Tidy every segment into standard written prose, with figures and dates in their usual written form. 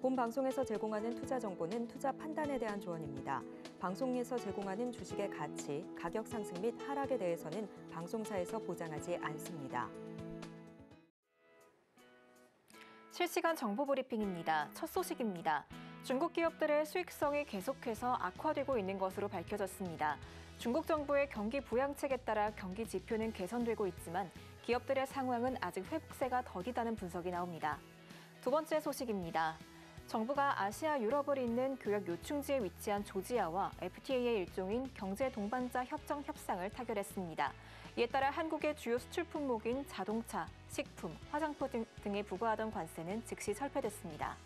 본 방송에서 제공하는 투자 정보는 투자 판단에 대한 조언입니다. 방송에서 제공하는 주식의 가치, 가격 상승 및 하락에 대해서는 방송사에서 보장하지 않습니다. 실시간 정보 브리핑입니다. 첫 소식입니다. 중국 기업들의 수익성이 계속해서 악화되고 있는 것으로 밝혀졌습니다. 중국 정부의 경기 부양책에 따라 경기 지표는 개선되고 있지만 기업들의 상황은 아직 회복세가 더디다는 분석이 나옵니다. 두 번째 소식입니다. 정부가 아시아 유럽을 잇는 교역 요충지에 위치한 조지아와 FTA의 일종인 경제 동반자 협정 협상을 타결했습니다. 이에 따라 한국의 주요 수출 품목인 자동차, 식품, 화장품 등에 부과하던 관세는 즉시 철폐됐습니다.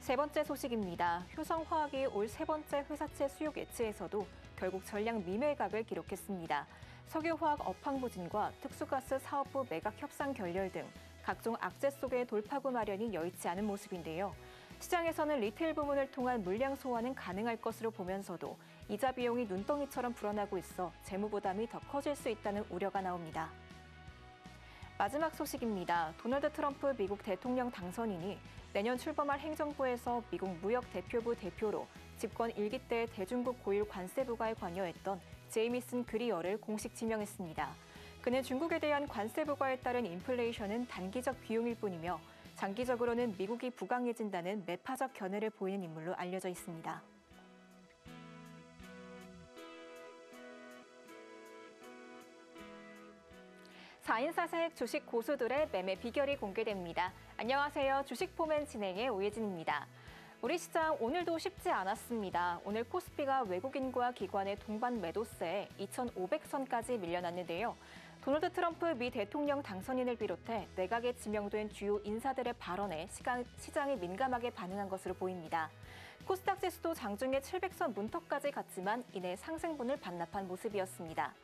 세 번째 소식입니다. 효성화학이 올 세 번째 회사채 수요 예치에서도 결국 전량 미매각을 기록했습니다. 석유화학 업황 부진과 특수가스 사업부 매각 협상 결렬 등 각종 악재 속의 돌파구 마련이 여의치 않은 모습인데요. 시장에서는 리테일 부문을 통한 물량 소화는 가능할 것으로 보면서도 이자 비용이 눈덩이처럼 불어나고 있어 재무 부담이 더 커질 수 있다는 우려가 나옵니다. 마지막 소식입니다. 도널드 트럼프 미국 대통령 당선인이 내년 출범할 행정부에서 미국 무역대표부 대표로 집권 1기 때 대중국 고율 관세 부과에 관여했던 제이미슨 그리어를 공식 지명했습니다. 그는 중국에 대한 관세 부과에 따른 인플레이션은 단기적 비용일 뿐이며 장기적으로는 미국이 부강해진다는 매파적 견해를 보이는 인물로 알려져 있습니다. (4인4색) 주식 고수들의 매매 비결이 공개됩니다. 안녕하세요. 주식포맨 진행의 오예진입니다. 우리 시장 오늘도 쉽지 않았습니다. 오늘 코스피가 외국인과 기관의 동반 매도세에 2,500선까지 밀려났는데요. 도널드 트럼프 미 대통령 당선인을 비롯해 내각에 지명된 주요 인사들의 발언에 시장이 민감하게 반응한 것으로 보입니다. 코스닥 지수도 장중에 700선 문턱까지 갔지만 이내 상승분을 반납한 모습이었습니다.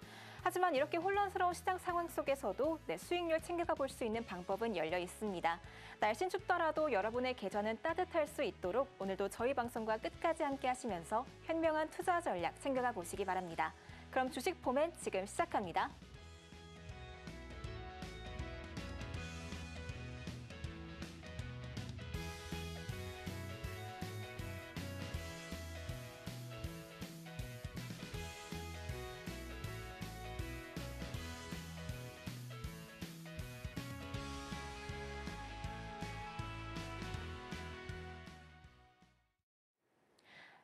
하지만 이렇게 혼란스러운 시장 상황 속에서도 내 수익률 챙겨가 볼 수 있는 방법은 열려 있습니다. 날씬 춥더라도 여러분의 계좌는 따뜻할 수 있도록 오늘도 저희 방송과 끝까지 함께 하시면서 현명한 투자 전략 챙겨가 보시기 바랍니다. 그럼 주식 포맨 지금 시작합니다.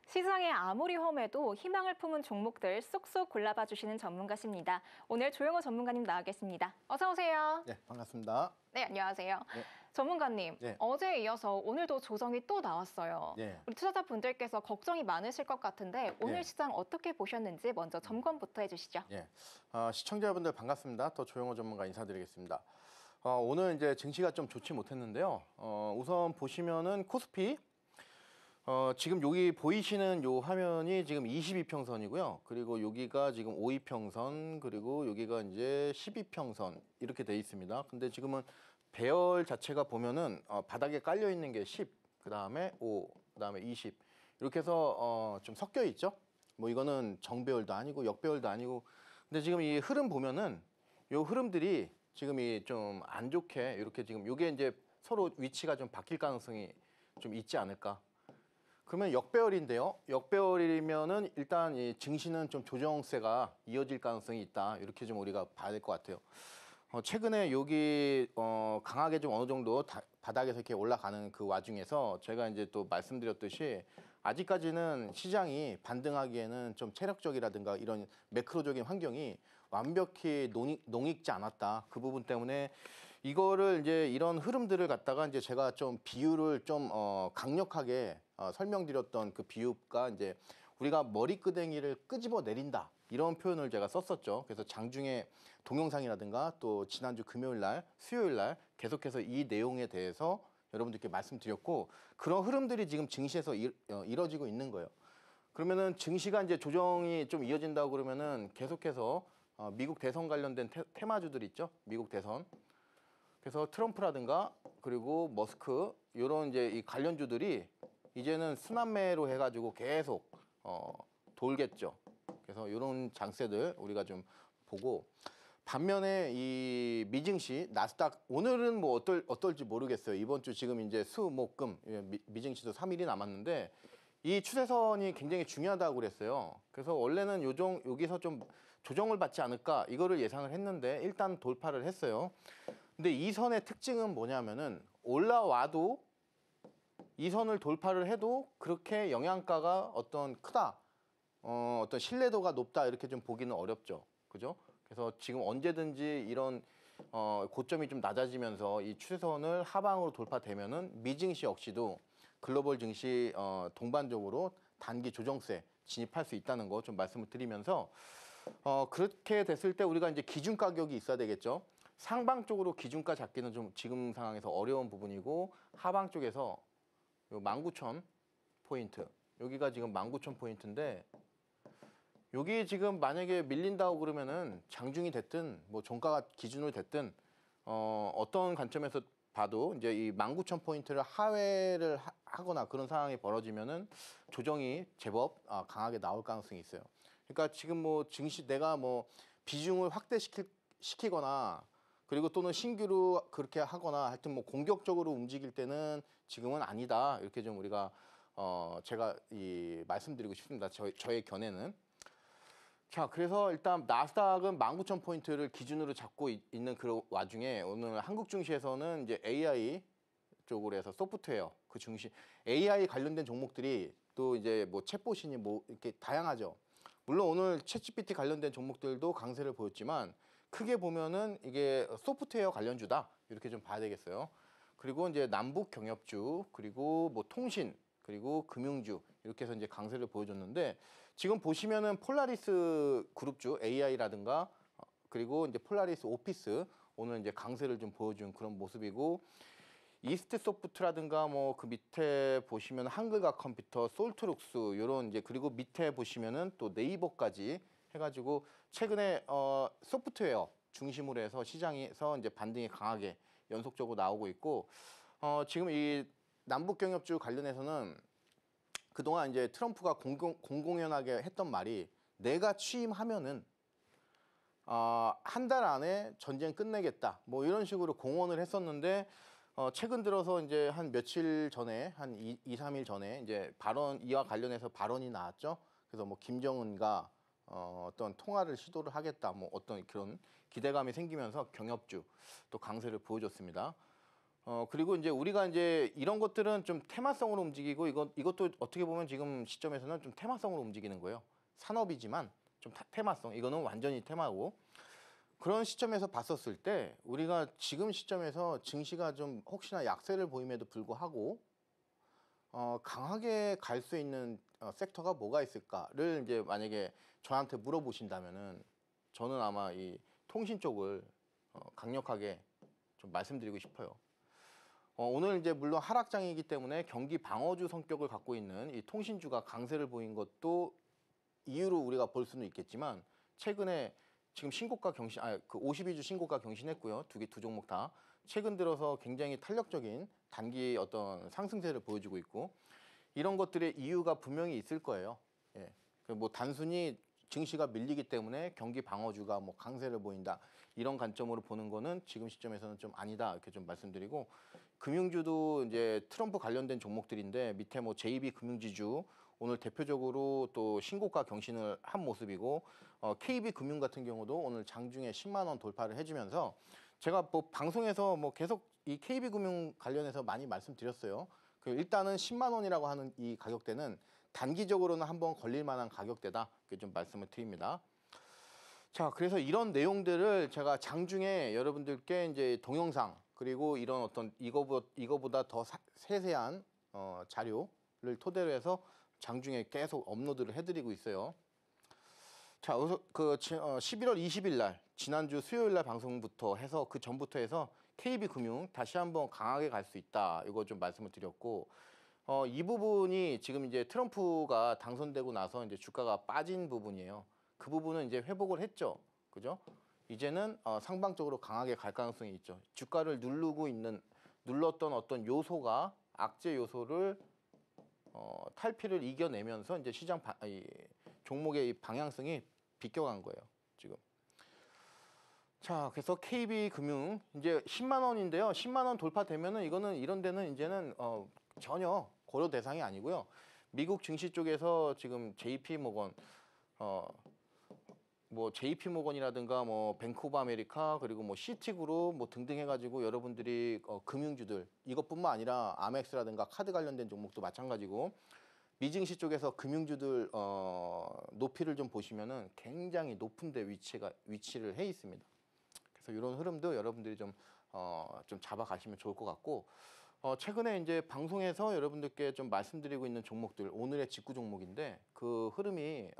시장에 아무리 험해도 희망을 품은 종목들 쏙쏙 골라봐 주시는 전문가십니다. 오늘 조영호 전문가님 나와 계십니다. 어서 오세요. 네, 반갑습니다. 네, 안녕하세요. 네. 전문가님, 네. 어제에 이어서 오늘도 조정이 또 나왔어요. 네. 우리 투자자분들께서 걱정이 많으실 것 같은데 오늘 네. 시장 어떻게 보셨는지 먼저 점검부터 해주시죠. 네. 시청자분들 반갑습니다. 또 조영호 전문가 인사드리겠습니다. 오늘 이제 증시가 좀 좋지 못했는데요. 우선 보시면은 코스피 지금 여기 보이시는 요 화면이 지금 22평선이고요. 그리고 여기가 지금 5이평선, 그리고 여기가 이제 12평선 이렇게 돼 있습니다. 근데 지금은 배열 자체가 보면은 바닥에 깔려 있는 게 10, 그다음에 5, 그다음에 20 이렇게 해서 좀 섞여 있죠. 뭐 이거는 정배열도 아니고 역배열도 아니고. 근데 지금 이 흐름 보면은 요 흐름들이 지금 이 좀 안 좋게 이렇게 지금 요게 이제 서로 위치가 좀 바뀔 가능성이 좀 있지 않을까. 그러면 역배열인데요. 역배열이면은 일단 이 증시는 좀 조정세가 이어질 가능성이 있다. 이렇게 좀 우리가 봐야 될 것 같아요. 최근에 여기 강하게 좀 어느 정도 바닥에서 이렇게 올라가는 그 와중에서 제가 이제 또 말씀드렸듯이 아직까지는 시장이 반등하기에는 좀 체력적이라든가 이런 매크로적인 환경이 완벽히 농익지 않았다. 그 부분 때문에 이거를 이제 이런 흐름들을 갖다가 이제 제가 좀 비유를 좀 강력하게 설명드렸던 그 비유가 이제 우리가 머리끄댕이를 끄집어 내린다. 이런 표현을 제가 썼었죠. 그래서 장중에 동영상이라든가 또 지난주 금요일 날, 수요일 날 계속해서 이 내용에 대해서 여러분들께 말씀드렸고 그런 흐름들이 지금 증시에서 이뤄지고 있는 거예요. 그러면은 증시가 이제 조정이 좀 이어진다고 그러면은 계속해서 미국 대선 관련된 테마주들 있죠. 미국 대선. 그래서 트럼프라든가 그리고 머스크 이런 이제 이 관련주들이 이제는 순환매로 해가지고 계속 돌겠죠. 그래서 이런 장세들 우리가 좀 보고 반면에 이 미증시, 나스닥 오늘은 뭐 어떨지 모르겠어요. 이번 주 지금 이제 수, 목, 금 미증시도 3일이 남았는데 이 추세선이 굉장히 중요하다고 그랬어요. 그래서 원래는 여기서 좀 조정을 받지 않을까 이거를 예상을 했는데 일단 돌파를 했어요. 근데 이 선의 특징은 뭐냐면은 올라와도 이 선을 돌파를 해도 그렇게 영양가가 어떤 크다, 어떤 신뢰도가 높다 이렇게 좀 보기는 어렵죠. 그죠? 그래서 지금 언제든지 이런 고점이 좀 낮아지면서 이 추세선을 하방으로 돌파되면은 미증시 역시도 글로벌 증시 동반적으로 단기 조정세 진입할 수 있다는 거 좀 말씀을 드리면서 그렇게 됐을 때 우리가 이제 기준 가격이 있어야 되겠죠. 상방 쪽으로 기준가 잡기는 좀 지금 상황에서 어려운 부분이고 하방 쪽에서 요 19,000포인트 여기가 지금 19,000포인트인데 여기 지금 만약에 밀린다고 그러면은 장중이 됐든 뭐 종가 기준으로 됐든 어떤 관점에서 봐도 이제 이 19,000포인트를 하회를 하거나 그런 상황이 벌어지면은 조정이 제법 강하게 나올 가능성이 있어요. 그러니까 지금 뭐 증시 내가 뭐 비중을 확대시키거나 그리고 또는 신규로 그렇게 하거나 하여튼 뭐 공격적으로 움직일 때는 지금은 아니다. 이렇게 좀 우리가 제가 말씀드리고 싶습니다. 저의 견해는. 자, 그래서 일단 나스닥은 19,000포인트를 기준으로 잡고 있는 그 와중에 오늘 한국 증시에서는 이제 AI 쪽으로 해서 소프트웨어 그 증시 AI 관련된 종목들이 또 이제 뭐 챗봇이니 뭐 이렇게 다양하죠. 물론 오늘 챗GPT 관련된 종목들도 강세를 보였지만 크게 보면은 이게 소프트웨어 관련주다 이렇게 좀 봐야 되겠어요. 그리고 이제 남북 경협주 그리고 뭐 통신 그리고 금융주 이렇게 해서 이제 강세를 보여줬는데 지금 보시면은 폴라리스 그룹주 AI라든가 그리고 이제 폴라리스 오피스 오늘 이제 강세를 좀 보여준 그런 모습이고 이스트 소프트라든가 뭐 그 밑에 보시면 한글과 컴퓨터, 솔트룩스 요런 이제 그리고 밑에 보시면은 또 네이버까지 해가지고 최근에 소프트웨어 중심으로 해서 시장에서 이제 반등이 강하게 연속적으로 나오고 있고 지금 이 남북 경협주 관련해서는 그동안 이제 트럼프가 공공연하게 했던 말이 내가 취임하면은 한 달 안에 전쟁 끝내겠다 뭐 이런 식으로 공언을 했었는데 최근 들어서 이제 한 며칠 전에 한 2-3일 전에 이제 이와 관련해서 발언이 나왔죠. 그래서 뭐 김정은과 어떤 통화를 시도를 하겠다 뭐 어떤 그런 기대감이 생기면서 경협주 또 강세를 보여줬습니다. 그리고 이제 우리가 이제 이런 것들은 좀 테마성으로 움직이고 이것도 어떻게 보면 지금 시점에서는 좀 테마성으로 움직이는 거예요. 산업이지만 좀 테마성 이거는 완전히 테마고 그런 시점에서 봤었을 때 우리가 지금 시점에서 증시가 좀 혹시나 약세를 보임에도 불구하고 강하게 갈 수 있는 섹터가 뭐가 있을까를 이제 만약에 저한테 물어보신다면은 저는 아마 이 통신 쪽을 강력하게 좀 말씀드리고 싶어요. 오늘 이제 물론 하락장이기 때문에 경기 방어주 성격을 갖고 있는 이 통신주가 강세를 보인 것도 이유로 우리가 볼 수는 있겠지만 최근에 지금 신고가 그 52주 신고가 경신했고요. 두 종목 다 최근 들어서 굉장히 탄력적인 단기 어떤 상승세를 보여주고 있고 이런 것들의 이유가 분명히 있을 거예요. 예. 뭐 단순히 증시가 밀리기 때문에 경기 방어주가 뭐 강세를 보인다 이런 관점으로 보는 거는 지금 시점에서는 좀 아니다 이렇게 좀 말씀드리고 금융주도 이제 트럼프 관련된 종목들인데 밑에 뭐 JB 금융지주 오늘 대표적으로 또 신고가 경신을 한 모습이고 KB 금융 같은 경우도 오늘 장중에 10만 원 돌파를 해주면서 제가 뭐 방송에서 뭐 계속 이 KB 금융 관련해서 많이 말씀드렸어요. 일단은 10만 원이라고 하는 이 가격대는 단기적으로는 한번 걸릴 만한 가격대다 이렇게 좀 말씀을 드립니다. 자, 그래서 이런 내용들을 제가 장중에 여러분들께 이제 동영상 그리고 이런 어떤 이거보다 더 세세한 자료를 토대로 해서 장중에 계속 업로드를 해드리고 있어요. 자, 그 11월 20일 날 지난주 수요일 날 방송부터 해서 그 전부터 해서 KB금융 다시 한번 강하게 갈 수 있다 이거 좀 말씀을 드렸고 이 부분이 지금 이제 트럼프가 당선되고 나서 이제 주가가 빠진 부분이에요. 그 부분은 이제 회복을 했죠, 그죠? 이제는 상방적으로 강하게 갈 가능성이 있죠. 주가를 눌렀던 어떤 요소가 악재 요소를 탈피를 이겨내면서 이제 시장 종목의 이 방향성이 비껴간 거예요, 지금. 자, 그래서 KB금융 이제 10만 원인데요. 10만 원 돌파되면은 이거는 이런 데는 이제는 전혀 고려 대상이 아니고요. 미국 증시 쪽에서 지금 JP모건 뭐 JP모건이라든가 뭐 뱅크 오브 아메리카 그리고 뭐 시티그룹 뭐 등등 해가지고 여러분들이 금융주들 이것뿐만 아니라 아멕스라든가 카드 관련된 종목도 마찬가지고 미증시 쪽에서 금융주들 높이를 좀 보시면은 굉장히 높은데 위치를 해 있습니다. 그래서 이런 흐름도 여러분들이 좀 잡아가시면 좋을 것 같고 최근에 이제 방송에서 여러분들께 좀 말씀드리고 있는 종목들 오늘의 직구 종목인데 그 흐름이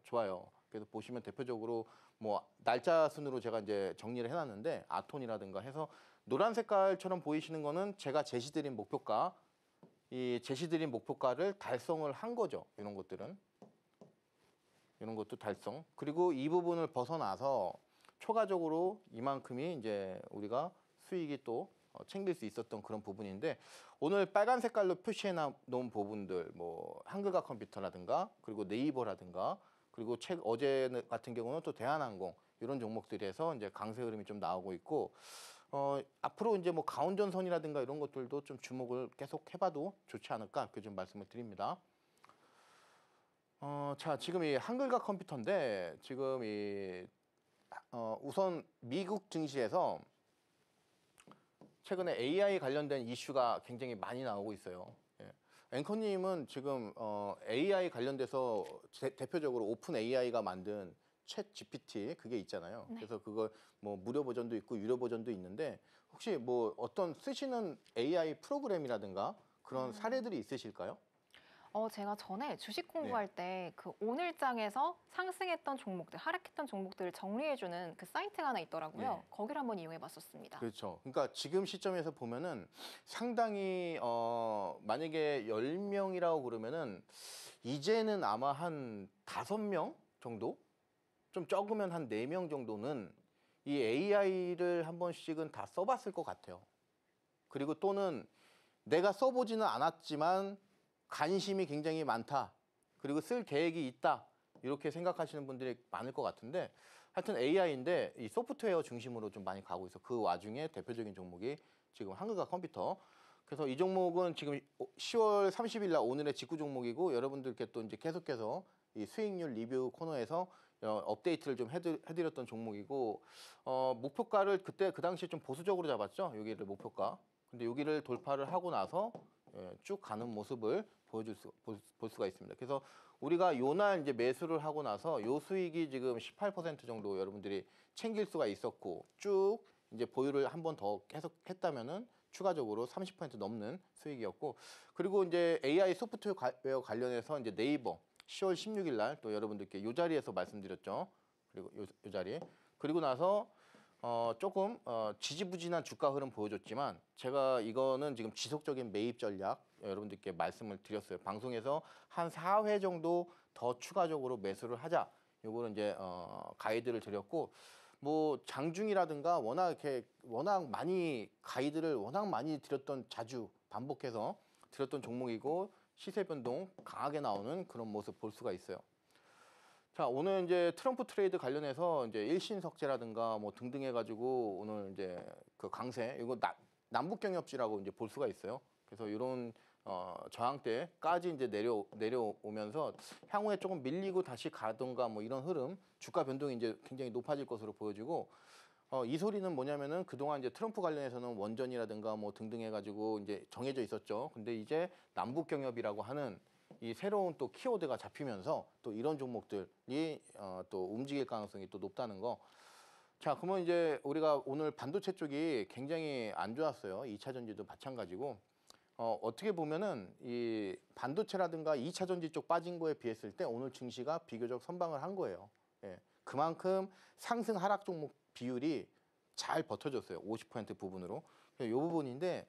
좋아요. 그래서 보시면 대표적으로 뭐 날짜 순으로 제가 이제 정리를 해놨는데 아톤이라든가 해서 노란 색깔처럼 보이시는 거는 제가 제시드린 목표가 이 제시드린 목표가를 달성을 한 거죠. 이런 것들은 이런 것도 달성. 그리고 이 부분을 벗어나서 초과적으로 이만큼이 이제 우리가 수익이 또 챙길 수 있었던 그런 부분인데 오늘 빨간 색깔로 표시해 놓은 부분들 뭐 한글과 컴퓨터라든가 그리고 네이버라든가 그리고 어제 같은 경우는 또 대한항공 이런 종목들에서 이제 강세 흐름이 좀 나오고 있고 앞으로 이제 뭐 가운전선이라든가 이런 것들도 좀 주목을 계속 해봐도 좋지 않을까 이렇게 좀 말씀을 드립니다. 자, 지금 이 한글과 컴퓨터인데 지금 우선 미국 증시에서 최근에 AI 관련된 이슈가 굉장히 많이 나오고 있어요. 예. 앵커님은 지금 AI 관련돼서 대표적으로 오픈 AI가 만든 챗 GPT 그게 있잖아요. 네. 그래서 그거 뭐 무료 버전도 있고 유료 버전도 있는데 혹시 뭐 어떤 쓰시는 AI 프로그램이라든가 그런 사례들이 있으실까요? 제가 전에 주식 공부할 때 그 오늘장에서 상승했던 종목들, 하락했던 종목들을 정리해주는 그 사이트가 하나 있더라고요. 네. 거기를 한번 이용해봤었습니다. 그렇죠. 그러니까 지금 시점에서 보면은 상당히 만약에 10명이라고 그러면은 이제는 아마 한 5명 정도? 좀 적으면 한 4명 정도는 이 AI를 한 번씩은 다 써봤을 것 같아요. 그리고 또는 내가 써보지는 않았지만 관심이 굉장히 많다. 그리고 쓸 계획이 있다. 이렇게 생각하시는 분들이 많을 것 같은데 하여튼 AI인데 이 소프트웨어 중심으로 좀 많이 가고 있어. 그 와중에 대표적인 종목이 지금 한글과 컴퓨터. 그래서 이 종목은 지금 10월 30일 날 오늘의 직구 종목이고 여러분들께 또 이제 계속해서 이 수익률 리뷰 코너에서 업데이트를 좀 해드렸던 종목이고 목표가를 그때 그 당시에 좀 보수적으로 잡았죠. 여기를 목표가. 근데 여기를 돌파를 하고 나서 쭉 가는 모습을 볼 수가 있습니다. 그래서 우리가 요날 이제 매수를 하고 나서 요 수익이 지금 18% 정도 여러분들이 챙길 수가 있었고 쭉 이제 보유를 한 번 더 계속 했다면은 추가적으로 30% 넘는 수익이었고 그리고 이제 AI 소프트웨어 관련해서 이제 네이버 10월 16일 날 또 여러분들께 요 자리에서 말씀드렸죠. 그리고 요 자리 그리고 나서 조금 지지부진한 주가 흐름 보여줬지만 제가 이거는 지금 지속적인 매입 전략 여러분들께 말씀을 드렸어요. 방송에서 한 4회 정도 더 추가적으로 매수를 하자. 요거는 이제 가이드를 드렸고 뭐 장중이라든가 워낙 많이 가이드를 워낙 많이 드렸던 자주 반복해서 드렸던 종목이고 시세 변동 강하게 나오는 그런 모습 볼 수가 있어요. 자, 오늘 이제 트럼프 트레이드 관련해서 이제 일신석재라든가 뭐 등등 해가지고 오늘 이제 그 강세 이거 남북 경협지라고 이제 볼 수가 있어요. 그래서 이런 저항대까지 이제 내려오면서 향후에 조금 밀리고 다시 가던가 뭐 이런 흐름 주가 변동이 이제 굉장히 높아질 것으로 보여지고 이 소리는 뭐냐면은 그동안 이제 트럼프 관련해서는 원전이라든가 뭐 등등 해가지고 이제 정해져 있었죠. 근데 이제 남북 경협이라고 하는 이 새로운 또 키워드가 잡히면서 또 이런 종목들이 또 움직일 가능성이 또 높다는 거. 자, 그러면 이제 우리가 오늘 반도체 쪽이 굉장히 안 좋았어요. 2차 전지도 마찬가지고. 어떻게 보면은 이 반도체라든가 2차 전지 쪽 빠진 거에 비했을 때 오늘 증시가 비교적 선방을 한 거예요. 예. 그만큼 상승 하락 종목 비율이 잘 버텨줬어요. 50% 부분으로. 이 부분인데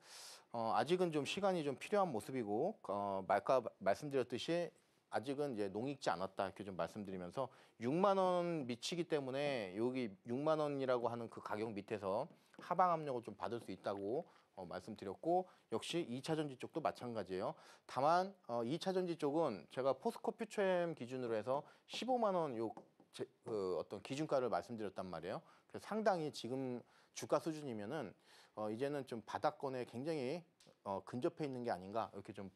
아직은 좀 시간이 좀 필요한 모습이고 아까 말씀드렸듯이 아직은 이제 농익지 않았다 이렇게 좀 말씀드리면서 6만 원 미치기 때문에 여기 6만 원이라고 하는 그 가격 밑에서 하방 압력을 좀 받을 수 있다고 말씀드렸고 역시 2차 전지 쪽도 마찬가지예요. 다만 2차 전지 쪽은 제가 포스코 퓨처엠 기준으로 해서 15만 원 그 어떤 기준가를 말씀드렸단 말이에요. 그래서 상당히 지금 주가 수준이면은 이제는 좀 바닥권에 굉장히 근접해 있는 게 아닌가 이렇게 좀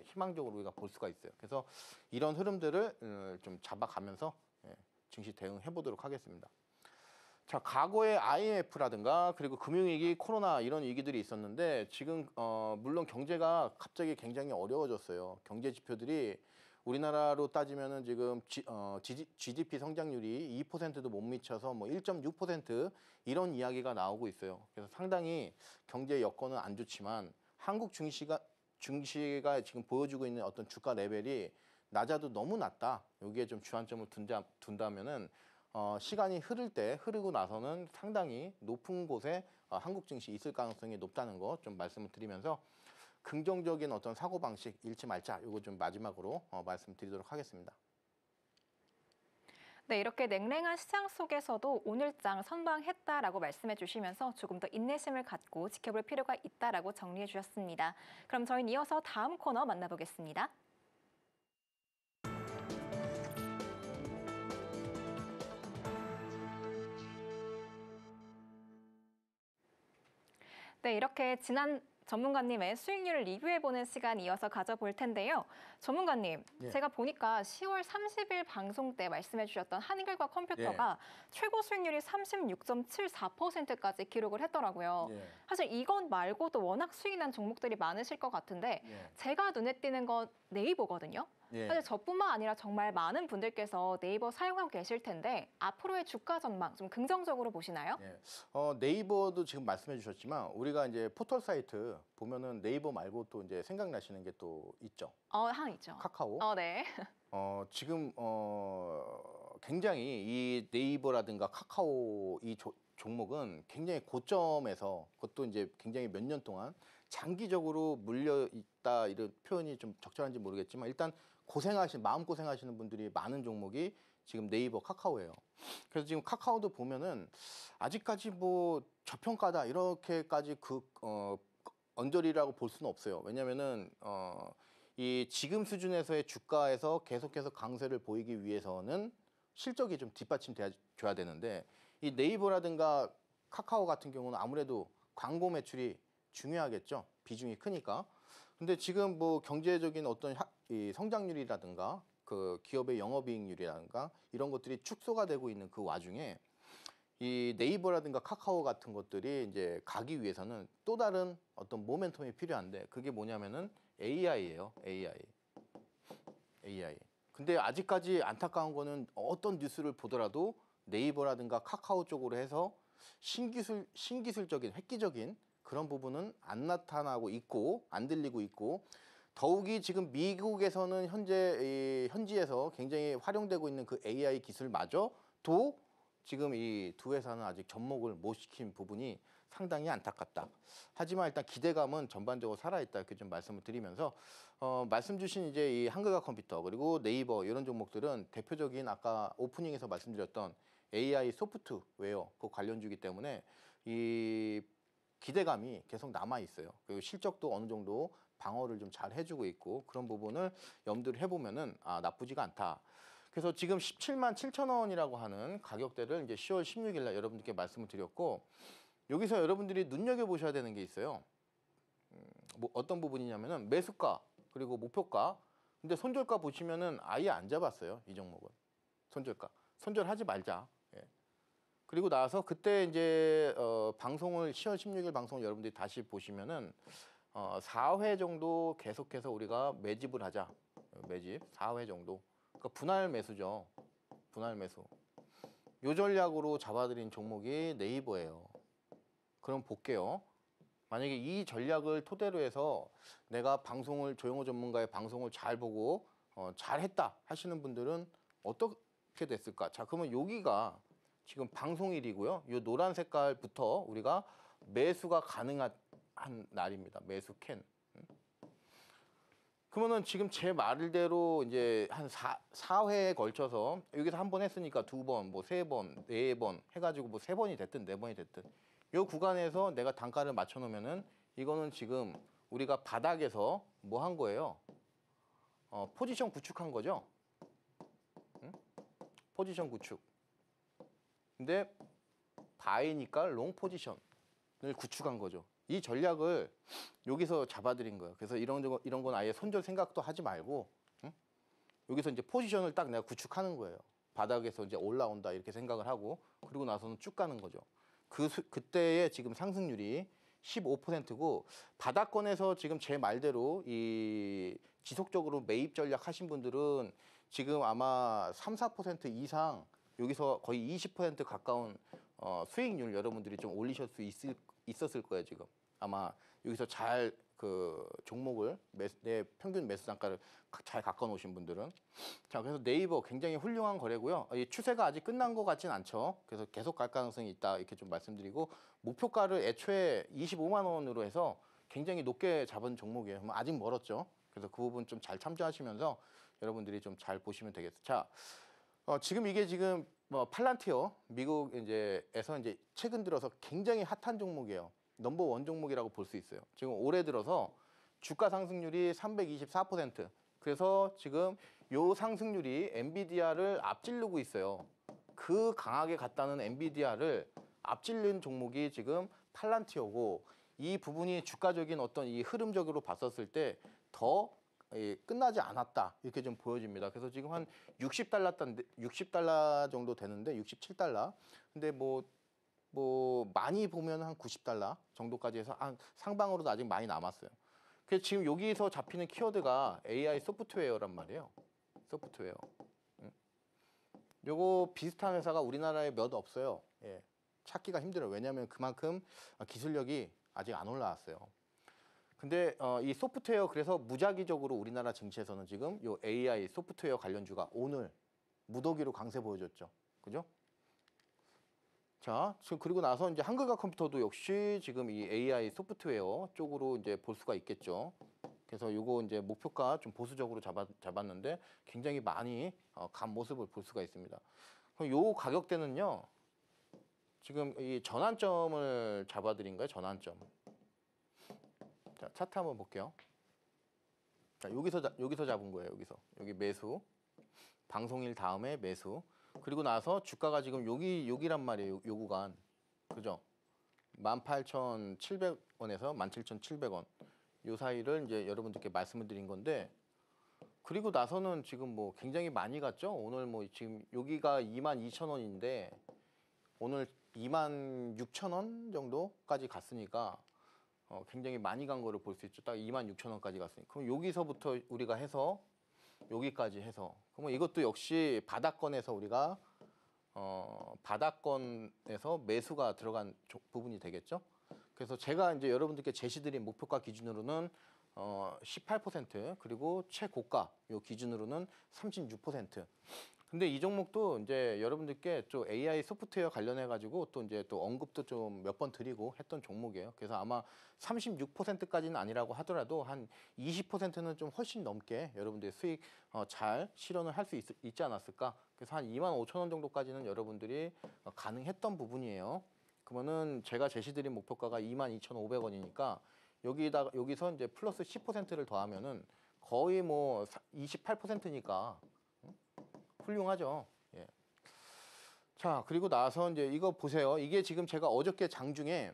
희망적으로 우리가 볼 수가 있어요. 그래서 이런 흐름들을 좀 잡아가면서 증시 대응해 보도록 하겠습니다. 자, 과거에 IMF라든가 그리고 금융위기, 코로나 이런 위기들이 있었는데 지금 물론 경제가 갑자기 굉장히 어려워졌어요. 경제 지표들이 우리나라로 따지면은 지금 GDP 성장률이 2%도 못 미쳐서 뭐 1.6% 이런 이야기가 나오고 있어요. 그래서 상당히 경제 여건은 안 좋지만 한국 증시가 지금 보여주고 있는 어떤 주가 레벨이 낮아도 너무 낮다. 여기에 좀 주안점을 둔다면은 시간이 흐르고 나서는 상당히 높은 곳에 한국 증시 있을 가능성이 높다는 거 좀 말씀을 드리면서 긍정적인 어떤 사고방식 잃지 말자. 이거 좀 마지막으로 말씀드리도록 하겠습니다. 네, 이렇게 냉랭한 시장 속에서도 오늘장 선방했다라고 말씀해 주시면서 조금 더 인내심을 갖고 지켜볼 필요가 있다라고 정리해 주셨습니다. 그럼 저희는 이어서 다음 코너 만나보겠습니다. 네, 이렇게 지난 전문가님의 수익률을 리뷰해보는 시간 이어서 가져볼 텐데요. 전문가님, 예. 제가 보니까 10월 30일 방송 때 말씀해 주셨던 한글과 컴퓨터가 최고 수익률이 36.74%까지 기록을 했더라고요. 사실 이건 말고도 워낙 수익이 난 종목들이 많으실 것 같은데 제가 눈에 띄는 건 네이버거든요. 사실 저뿐만 아니라 정말 많은 분들께서 네이버 사용하고 계실 텐데 앞으로의 주가 전망 좀 긍정적으로 보시나요? 네이버도 지금 말씀해 주셨지만 우리가 이제 포털 사이트 보면은 네이버 말고 또 이제 생각나시는 게 또 있죠. 하나 있죠. 카카오. 네. 지금 굉장히 이 네이버라든가 카카오 이 종목은 굉장히 고점에서 그것도 이제 굉장히 몇 년 동안 장기적으로 물려 있다 이런 표현이 좀 적절한지 모르겠지만 일단 마음 고생하시는 분들이 많은 종목이 지금 네이버 카카오예요. 그래서 지금 카카오도 보면은 아직까지 뭐 저평가다 이렇게까지 언저리라고 볼 수는 없어요. 왜냐면은 이 지금 수준에서의 주가에서 계속해서 강세를 보이기 위해서는 실적이 좀 뒷받침돼줘야 되는데 이 네이버라든가 카카오 같은 경우는 아무래도 광고 매출이 중요하겠죠. 비중이 크니까. 근데 지금 뭐 경제적인 어떤 이 성장률이라든가 그 기업의 영업이익률이라든가 이런 것들이 축소가 되고 있는 그 와중에 이 네이버라든가 카카오 같은 것들이 이제 가기 위해서는 또 다른 어떤 모멘텀이 필요한데 그게 뭐냐면은 AI예요. AI. 근데 아직까지 안타까운 거는 어떤 뉴스를 보더라도 네이버라든가 카카오 쪽으로 해서 신기술적인 획기적인 그런 부분은 안 나타나고 있고 안 들리고 있고 더욱이 지금 미국에서는 현지에서 굉장히 활용되고 있는 그 AI 기술마저도 지금 이 두 회사는 아직 접목을 못 시킨 부분이 상당히 안타깝다. 하지만 일단 기대감은 전반적으로 살아있다 이렇게 좀 말씀을 드리면서 말씀 주신 이제 이 한글과 컴퓨터 그리고 네이버 이런 종목들은 대표적인 아까 오프닝에서 말씀드렸던 AI 소프트웨어 그 관련주기 때문에 이 기대감이 계속 남아 있어요. 그리고 실적도 어느 정도 방어를 좀 잘 해주고 있고 그런 부분을 염두를 해보면은 나쁘지가 않다. 그래서 지금 17만 7천 원이라고 하는 가격대를 이제 10월 16일 날 여러분들께 말씀을 드렸고 여기서 여러분들이 눈여겨보셔야 되는 게 있어요. 뭐 어떤 부분이냐면은 매수가 그리고 목표가. 근데 손절가 보시면은 아예 안 잡았어요. 이 종목은. 손절하지 말자. 그리고 나서 그때 이제 방송을 10월 16일 방송을 여러분들이 다시 보시면은 4회 정도 계속해서 우리가 매집을 하자. 매집 4회 정도. 그러니까 분할 매수죠. 분할 매수. 요 전략으로 잡아드린 종목이 네이버예요. 그럼 볼게요. 만약에 이 전략을 토대로 해서 내가 조영호 전문가의 방송을 잘 보고 잘했다 하시는 분들은 어떻게 됐을까? 자, 그러면 여기가 지금 방송일이고요. 이 노란 색깔부터 우리가 매수가 가능한 날입니다. 매수 캔. 그러면은 지금 제 말대로 이제 한 4회에 걸쳐서 여기서 한 번 했으니까 2번, 뭐 3번, 4번 해가지고 뭐 3번이 됐든 4번이 됐든 이 구간에서 내가 단가를 맞춰 놓으면은 이거는 지금 우리가 바닥에서 뭐 한 거예요? 포지션 구축한 거죠? 응? 포지션 구축. 근데 바이니까 롱 포지션을 구축한 거죠. 이 전략을 여기서 잡아드린 거예요. 그래서 이런 건 아예 손절 생각도 하지 말고, 응? 여기서 이제 포지션을 딱 내가 구축하는 거예요. 바닥에서 이제 올라온다 이렇게 생각을 하고, 그리고 나서는 쭉 가는 거죠. 그때의 지금 상승률이 15%고, 바닥권에서 지금 제 말대로 이 지속적으로 매입 전략 하신 분들은 지금 아마 3, 4% 이상 여기서 거의 20% 가까운 수익률 여러분들이 좀 올리실 수 있었을 거예요. 지금 아마 여기서 잘 그 종목을 내 평균 매수 단가를 잘 갖고 놓으신 분들은. 자, 그래서 네이버 굉장히 훌륭한 거래고요. 이 추세가 아직 끝난 것 같진 않죠. 그래서 계속 갈 가능성이 있다 이렇게 좀 말씀드리고, 목표가를 애초에 25만 원으로 해서 굉장히 높게 잡은 종목이에요. 아직 멀었죠. 그래서 그 부분 좀 잘 참조하시면서 여러분들이 좀 잘 보시면 되겠어요. 자, 지금 이게 지금 팔란티어 미국 이제에서 이제 최근 들어서 굉장히 핫한 종목이에요. 넘버 원 종목이라고 볼 수 있어요. 지금 올해 들어서 주가 상승률이 324%. 그래서 지금 요 상승률이 엔비디아를 앞지르고 있어요. 그 강하게 갔다는 엔비디아를 앞지른 종목이 지금 팔란티어고, 이 부분이 주가적인 어떤 이 흐름적으로 봤었을 때 더 끝나지 않았다 이렇게 좀 보여집니다. 그래서 지금 한 60달러 정도 되는데 67달러. 근데 뭐 많이 보면 한 90달러 정도까지 해서 상방으로도 아직 많이 남았어요. 그래서 지금 여기서 잡히는 키워드가 AI 소프트웨어란 말이에요. 소프트웨어. 요거 비슷한 회사가 우리나라에 몇 없어요. 예. 찾기가 힘들어요. 왜냐하면 그만큼 기술력이 아직 안 올라왔어요. 근데 이 소프트웨어, 그래서 무작위적으로 우리나라 증시에서는 지금 요 AI 소프트웨어 관련주가 오늘 무더기로 강세 보여줬죠. 그죠? 자, 지금 그리고 나서 이제 한글과 컴퓨터도 역시 지금 이 AI 소프트웨어 쪽으로 이제 볼 수가 있겠죠. 그래서 요거 이제 목표가 좀 보수적으로 잡았는데 굉장히 많이 간 모습을 볼 수가 있습니다. 그럼 요 가격대는요, 지금 이 전환점을 잡아드린 거예요. 전환점. 자, 차트 한번 볼게요. 자, 여기서 잡은 거예요. 여기 매수. 방송일 다음에 매수. 그리고 나서 주가가 지금 여기란 말이에요. 요 구간. 그죠? 18,700원에서 17,700원. 요 사이를 이제 여러분들께 말씀을 드린 건데, 그리고 나서는 지금 뭐 굉장히 많이 갔죠. 오늘 뭐 지금 여기가 22,000원인데 오늘 26,000원 정도까지 갔으니까 굉장히 많이 간 거를 볼 수 있죠. 딱 26,000원까지 갔으니까. 그럼 여기서부터 우리가 해서 여기까지 해서, 그러면 이것도 역시 바닥권에서 우리가 바닥권에서 매수가 들어간 부분이 되겠죠. 그래서 제가 이제 여러분들께 제시드린 목표가 기준으로는 18%, 그리고 최고가 요 기준으로는 36%. 근데 이 종목도 이제 여러분들께 좀 AI 소프트웨어 관련해 가지고 또 이제 또 언급도 좀 몇 번 드리고 했던 종목이에요. 그래서 아마 36%까지는 아니라고 하더라도 한 20%는 좀 훨씬 넘게 여러분들의 수익 잘 실현을 할 수 있지 않았을까. 그래서 한 25,000원 정도까지는 여러분들이 가능했던 부분이에요. 그러면은 제가 제시드린 목표가가 22,500원이니까 여기서 이제 플러스 10%를 더하면은 거의 뭐 28%니까 훌륭하죠. 예. 자, 그리고 나서 이제 이거 보세요. 이게 지금 제가 어저께 장중에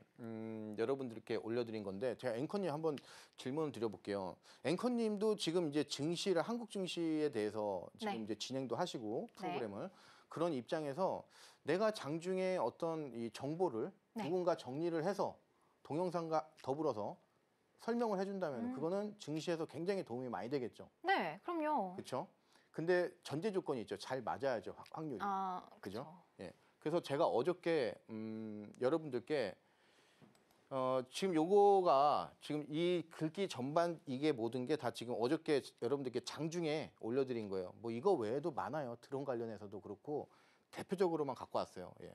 여러분들께 올려드린 건데, 제가 앵커님 한번 질문을 드려볼게요. 앵커님도 지금 이제 증시를, 한국 증시에 대해서 지금 네. 이제 진행도 하시고 프로그램을, 네. 그런 입장에서 내가 장중에 어떤 이 정보를 네. 누군가 정리를 해서 동영상과 더불어서 설명을 해준다면 그거는 증시에서 굉장히 도움이 많이 되겠죠. 네, 그럼요. 그렇죠? 근데 전제 조건이 있죠. 잘 맞아야죠, 확률이. 아, 그죠? 그죠. 예. 그래서 제가 어저께 여러분들께 지금 요거가 지금 이 글귀 전반 이게 모든 게 다 지금 어저께 여러분들께 장중에 올려드린 거예요. 뭐 이거 외에도 많아요. 드론 관련해서도 그렇고 대표적으로만 갖고 왔어요. 예.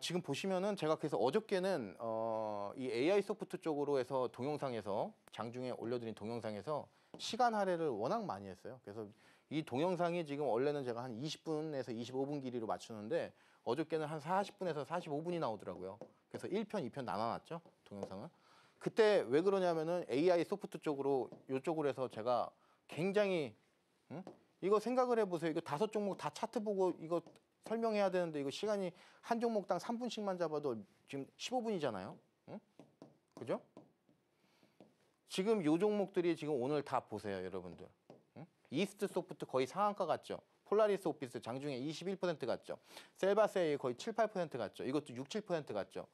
지금 보시면은 제가 그래서 어저께는 이 AI 소프트 쪽으로 해서 동영상에서 장중에 올려드린 동영상에서 시간 할애를 워낙 많이 했어요. 그래서 이 동영상이 지금 원래는 제가 한 20분에서 25분 길이로 맞추는데 어저께는 한 40분에서 45분이 나오더라고요. 그래서 1편, 2편 나눠놨죠, 동영상은. 그때 왜 그러냐면은 AI 소프트 쪽으로 이쪽으로 해서 제가 굉장히 이거 생각을 해보세요. 이거 5종목 다 차트 보고 이거 설명해야 되는데 이거 시간이 한 종목당 3분씩만 잡아도 지금 15분이잖아요. 응? 그죠? 지금 요 종목들이 지금 오늘 다 보세요, 여러분들. 응? 이스트 소프트 거의 상한가 같죠? 폴라리스 오피스 장중에 21% 갔죠? 셀바세이 거의 7, 8% 갔죠? 이것도 6, 7% 갔죠?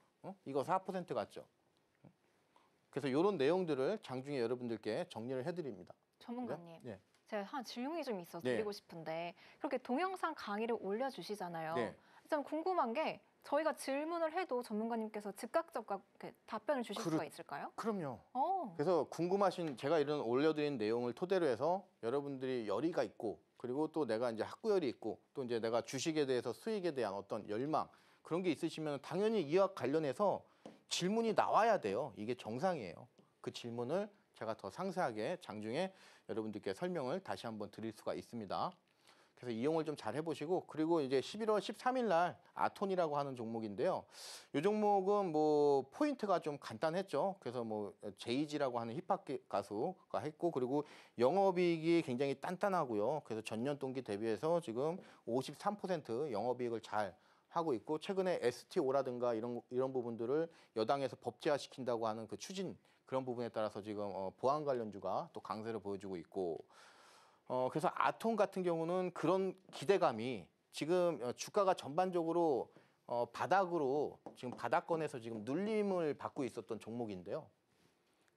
이거 4% 갔죠? 그래서 이런 내용들을 장중에 여러분들께 정리를 해드립니다. 전문가님, 네. 제가 한 질문이 좀 있어서 네. 드리고 싶은데 그렇게 동영상 강의를 올려주시잖아요. 네. 좀 궁금한 게 저희가 질문을 해도 전문가님께서 즉각적으로 답변을 주실 수가 있을까요? 그럼요. 어. 그래서 궁금하신 제가 이런 올려드린 내용을 토대로 해서 여러분들이 열의가 있고 그리고 또 내가 이제 학구열이 있고 또 이제 내가 주식에 대해서 수익에 대한 어떤 열망 그런 게 있으시면 당연히 이와 관련해서 질문이 나와야 돼요. 이게 정상이에요. 그 질문을 제가 더 상세하게 장중에 여러분들께 설명을 다시 한번 드릴 수가 있습니다. 그래서 이용을 좀 잘 해보시고 그리고 이제 11월 13일 날 아톤이라고 하는 종목인데요. 이 종목은 뭐 포인트가 좀 간단했죠. 그래서 뭐 제이지라고 하는 힙합 가수가 했고 그리고 영업이익이 굉장히 단단하고요. 그래서 전년 동기 대비해서 지금 53% 영업이익을 잘 하고 있고 최근에 STO라든가 이런 부분들을 여당에서 법제화시킨다고 하는 그 추진 그런 부분에 따라서 지금 보안 관련주가 또 강세를 보여주고 있고 그래서 아톤 같은 경우는 그런 기대감이 지금 주가가 전반적으로 바닥으로 지금 바닥권에서 지금 눌림을 받고 있었던 종목인데요.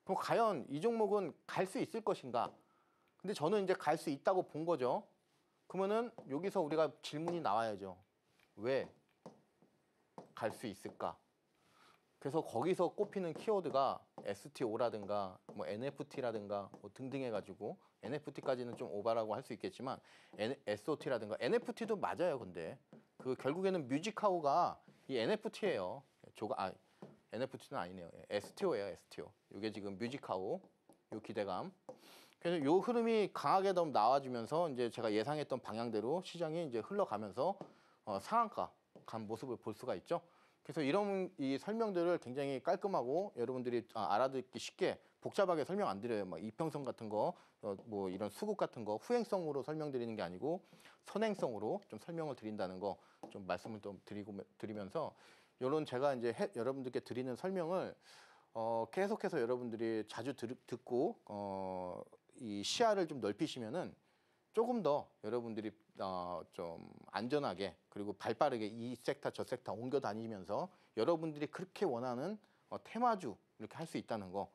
그럼 과연 이 종목은 갈 수 있을 것인가? 근데 저는 이제 갈 수 있다고 본 거죠. 그러면은 여기서 우리가 질문이 나와야죠. 왜 갈 수 있을까? 그래서 거기서 꼽히는 키워드가 STO라든가 뭐 NFT라든가 뭐 등등 해가지고 NFT까지는 좀 오바라고 할 수 있겠지만 SOT라든가 NFT도 맞아요. 근데 그 결국에는 뮤직하우가 이 NFT예요. NFT는 아니네요. STO예요. STO. 이게 지금 뮤직하우 요 기대감. 그래서 요 흐름이 강하게 좀 나와주면서 이제 제가 예상했던 방향대로 시장이 이제 흘러가면서 상한가 간 모습을 볼 수가 있죠. 그래서 이런 이 설명들을 굉장히 깔끔하고 여러분들이 알아듣기 쉽게 복잡하게 설명 안 드려요. 막 이평선 같은 거, 뭐 이런 수급 같은 거 후행성으로 설명드리는 게 아니고 선행성으로 좀 설명을 드린다는 거 좀 말씀을 좀 드리면서 이런 제가 이제 여러분들께 드리는 설명을 계속해서 여러분들이 자주 듣고 이 시야를 좀 넓히시면은 조금 더 여러분들이 좀 안전하게 그리고 발빠르게 이 섹터 저 섹터 옮겨 다니면서 여러분들이 그렇게 원하는 테마주 이렇게 할 수 있다는 거.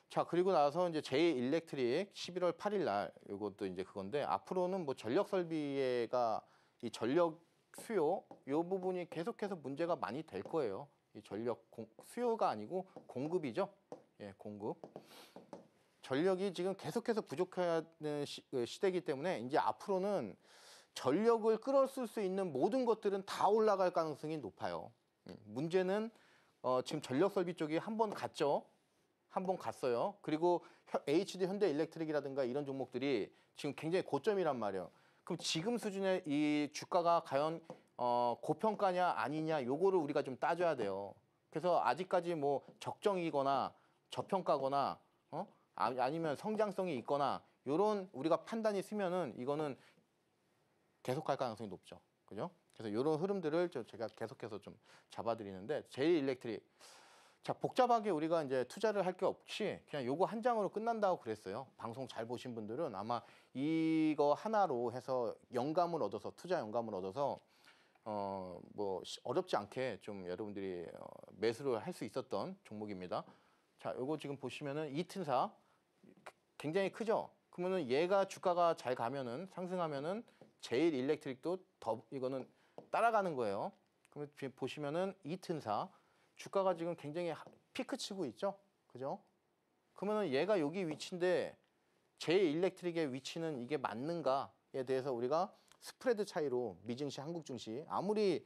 자 그리고 나서 이제 제1일렉트릭 11월 8일 날 이것도 이제 그건데 앞으로는 뭐 전력 설비가 이 전력 수요 요 부분이 계속해서 문제가 많이 될 거예요. 이 전력 수요가 아니고 공급이죠. 예, 공급. 전력이 지금 계속해서 부족하는 시대이기 때문에 이제 앞으로는 전력을 끌어쓸 수 있는 모든 것들은 다 올라갈 가능성이 높아요. 문제는 지금 전력 설비 쪽이 한 번 갔죠. 한 번 갔어요. 그리고 HD 현대일렉트릭이라든가 이런 종목들이 지금 굉장히 고점이란 말이에요. 그럼 지금 수준의 이 주가가 과연 고평가냐 아니냐 요거를 우리가 좀 따져야 돼요. 그래서 아직까지 뭐 적정이거나 저평가거나 아니면 성장성이 있거나 요런 우리가 판단이 쓰면은 이거는 계속 갈 가능성이 높죠. 그죠? 그래서 이런 흐름들을 제가 계속해서 좀 잡아드리는데 제1일렉트릭 자 복잡하게 우리가 이제 투자를 할 게 없이 그냥 요거 한 장으로 끝난다고 그랬어요. 방송 잘 보신 분들은 아마 이거 하나로 해서 영감을 얻어서 투자 영감을 얻어서 뭐 어렵지 않게 좀 여러분들이 매수를 할 수 있었던 종목입니다. 자 요거 지금 보시면은 이튼사 굉장히 크죠. 그러면은 얘가 주가가 잘 가면은 상승하면은 제1일렉트릭도 더 이거는 따라가는 거예요. 그러면 보시면은 이튼사 주가가 지금 굉장히 피크 치고 있죠. 그죠? 그러면은 얘가 여기 위치인데 제1일렉트릭의 위치는 이게 맞는가에 대해서 우리가 스프레드 차이로 미증시, 한국증시 아무리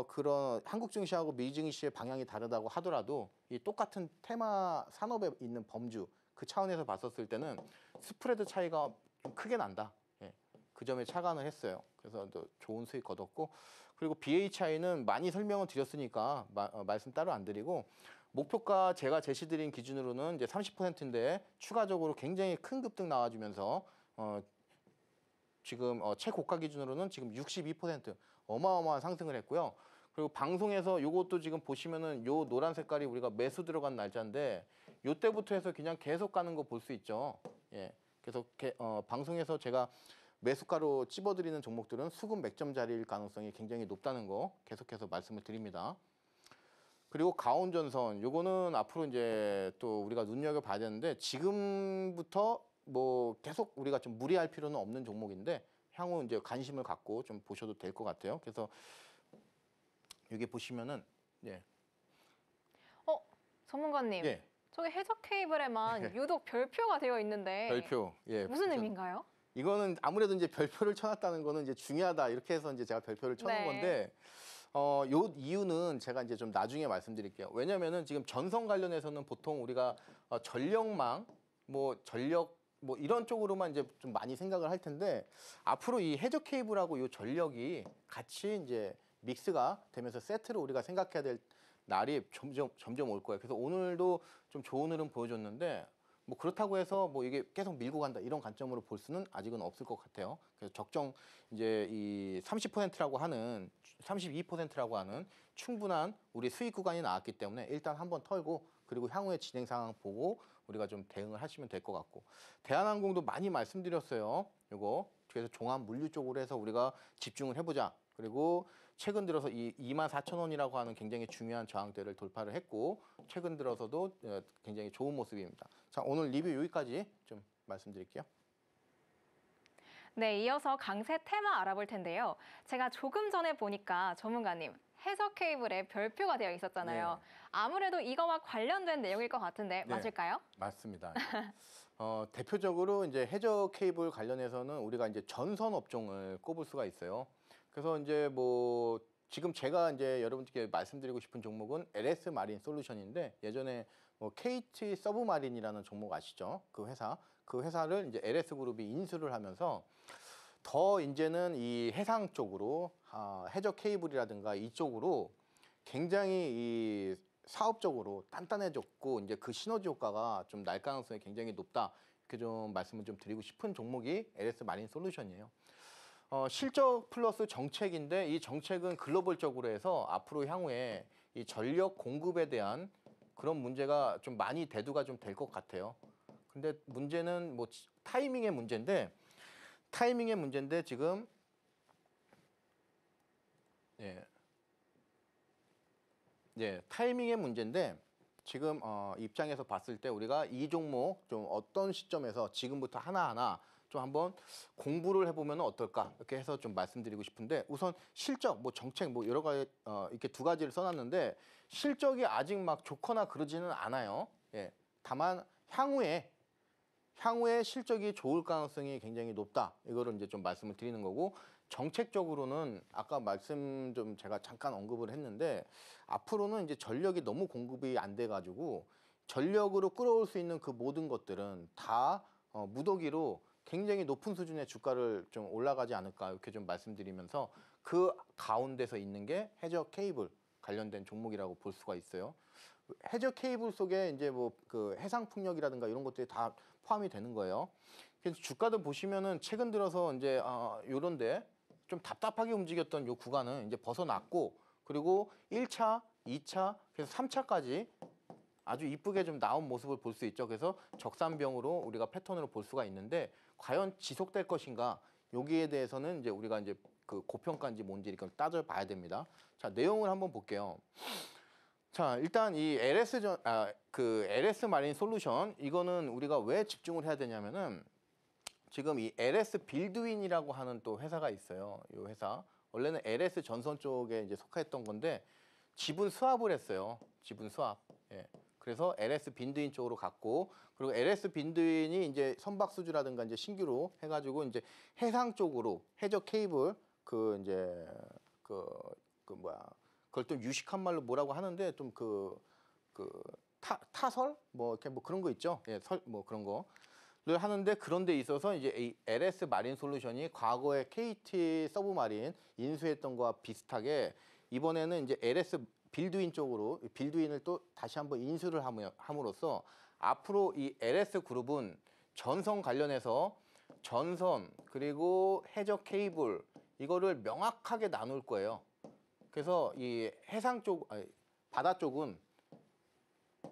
그런 한국증시하고 미증시의 방향이 다르다고 하더라도 이 똑같은 테마 산업에 있는 범주 그 차원에서 봤었을 때는 스프레드 차이가 좀 크게 난다. 예, 그 점에 착안을 했어요. 그래서 또 좋은 수익 거뒀고 그리고 BHI는 많이 설명을 드렸으니까 말씀 따로 안 드리고 목표가 제가 제시드린 기준으로는 이제 30%인데 추가적으로 굉장히 큰 급등 나와주면서 지금 최고가 기준으로는 지금 62% 어마어마한 상승을 했고요. 그리고 방송에서 요것도 지금 보시면은 요 노란 색깔이 우리가 매수 들어간 날짜인데 요때부터 해서 그냥 계속 가는 거 볼 수 있죠. 예. 그래서 방송에서 제가 매수가로 찝어드리는 종목들은 수급 맥점 자리일 가능성이 굉장히 높다는 거 계속해서 말씀을 드립니다. 그리고 가온전선 요거는 앞으로 이제 또 우리가 눈여겨봐야 되는데 지금부터 뭐 계속 우리가 좀 무리할 필요는 없는 종목인데 향후 이제 관심을 갖고 좀 보셔도 될 것 같아요. 그래서 여기 보시면은 예. 전문가님. 예. 저기 해적 케이블에만 네. 유독 별표가 되어 있는데 별표. 예. 무슨 의미인가요? 이거는 아무래도 이제 별표를 쳐놨다는 거는 이제 중요하다 이렇게 해서 이제 제가 별표를 쳐놓은 네. 건데 요 이유는 제가 이제 좀 나중에 말씀드릴게요. 왜냐면은 지금 전선 관련해서는 보통 우리가 전력망 전력 이런 쪽으로만 이제 좀 많이 생각을 할 텐데 앞으로 이 해저 케이블하고 요 전력이 같이 이제 믹스가 되면서 세트로 우리가 생각해야 될 날이 점점 올 거예요. 그래서 오늘도 좀 좋은 흐름 보여줬는데 뭐 그렇다고 해서 뭐 이게 계속 밀고 간다 이런 관점으로 볼 수는 아직은 없을 것 같아요. 그래서 적정 이제 이 30%라고 하는 32%라고 하는 충분한 우리 수익 구간이 나왔기 때문에 일단 한번 털고 그리고 향후의 진행 상황 보고 우리가 좀 대응을 하시면 될 것 같고 대한항공도 많이 말씀드렸어요. 요거 그래서 종합 물류 쪽으로 해서 우리가 집중을 해보자. 그리고 최근 들어서 이 24,000원이라고 하는 굉장히 중요한 저항대를 돌파를 했고 최근 들어서도 굉장히 좋은 모습입니다. 자, 오늘 리뷰 여기까지 좀 말씀드릴게요. 네, 이어서 강세 테마 알아볼 텐데요. 제가 조금 전에 보니까 전문가님 해저 케이블에 별표가 되어 있었잖아요. 네. 아무래도 이거와 관련된 내용일 것 같은데 네. 맞을까요? 맞습니다. 대표적으로 이제 해저 케이블 관련해서는 우리가 이제 전선 업종을 꼽을 수가 있어요. 그래서 이제 뭐 지금 제가 이제 여러분들께 말씀드리고 싶은 종목은 LS 마린 솔루션인데 예전에 뭐 KT 서브마린이라는 종목 아시죠? 그 회사를 이제 LS 그룹이 인수를 하면서 더 이제는 이 해상 쪽으로 해저 케이블이라든가 이쪽으로 굉장히 이 사업적으로 단단해졌고 이제 그 시너지 효과가 좀 날 가능성이 굉장히 높다. 이렇게 좀 말씀을 좀 드리고 싶은 종목이 LS 마린 솔루션이에요. 실적 플러스 정책인데 이 정책은 글로벌적으로 해서 앞으로 향후에 이 전력 공급에 대한 그런 문제가 좀 많이 대두가 좀 될 것 같아요. 근데 문제는 뭐 타이밍의 문제인데 지금 타이밍의 문제인데 지금 입장에서 봤을 때 우리가 이 종목 좀 어떤 시점에서 지금부터 하나하나 좀 한번 공부를 해보면 어떨까 이렇게 해서 좀 말씀드리고 싶은데 우선 실적, 뭐 정책, 뭐 여러 가지 이렇게 두 가지를 써놨는데 실적이 아직 막 좋거나 그러지는 않아요. 예, 다만 향후에 실적이 좋을 가능성이 굉장히 높다. 이거를 이제 좀 말씀을 드리는 거고 정책적으로는 아까 말씀 좀 제가 잠깐 언급을 했는데 앞으로는 이제 전력이 너무 공급이 안 돼가지고 전력으로 끌어올 수 있는 그 모든 것들은 다 무더기로 굉장히 높은 수준의 주가를 좀 올라가지 않을까 이렇게 좀 말씀드리면서 그 가운데서 있는 게 해저 케이블 관련된 종목이라고 볼 수가 있어요. 해저 케이블 속에 이제 뭐 그 해상 풍력이라든가 이런 것들이 다 포함이 되는 거예요. 그래서 주가도 보시면은 최근 들어서 이제 요런데 좀 답답하게 움직였던 요 구간은 이제 벗어났고 그리고 1차, 2차, 그래서 3차까지 아주 이쁘게 좀 나온 모습을 볼 수 있죠. 그래서 적산병으로 우리가 패턴으로 볼 수가 있는데 과연 지속될 것인가? 여기에 대해서는 이제 우리가 이제 그 고평가인지 뭔지 이걸 따져봐야 됩니다. 자, 내용을 한번 볼게요. 자, 일단 이 LS 마린 솔루션 이거는 우리가 왜 집중을 해야 되냐면은 지금 이 LS 빌드윈이라고 하는 또 회사가 있어요. 이 회사 원래는 LS 전선 쪽에 이제 속했던 건데 지분 수합을 했어요. 지분 수합. 예. 그래서 LS 빈드윈 쪽으로 갔고 그리고 LS 빈드윈이 이제 선박수주라든가 이제 신규로 해가지고 이제 해상 쪽으로 해저 케이블 그걸 좀 유식한 말로 뭐라고 하는데 좀 타설 뭐 이렇게 뭐 그런 거 있죠. 예, 뭐 그런 거를 하는데 그런 데 있어서 이제 이 LS 마린 솔루션이 과거에 KT 서브마린 인수했던 거와 비슷하게 이번에는 이제 LS 빌드윈 쪽으로 빌드윈을 또 다시 한번 인수를 함으로써 앞으로 이 LS 그룹은 전선 관련해서 전선 그리고 해적 케이블 이거를 명확하게 나눌 거예요. 그래서 이 해상 쪽, 아니, 바다 쪽은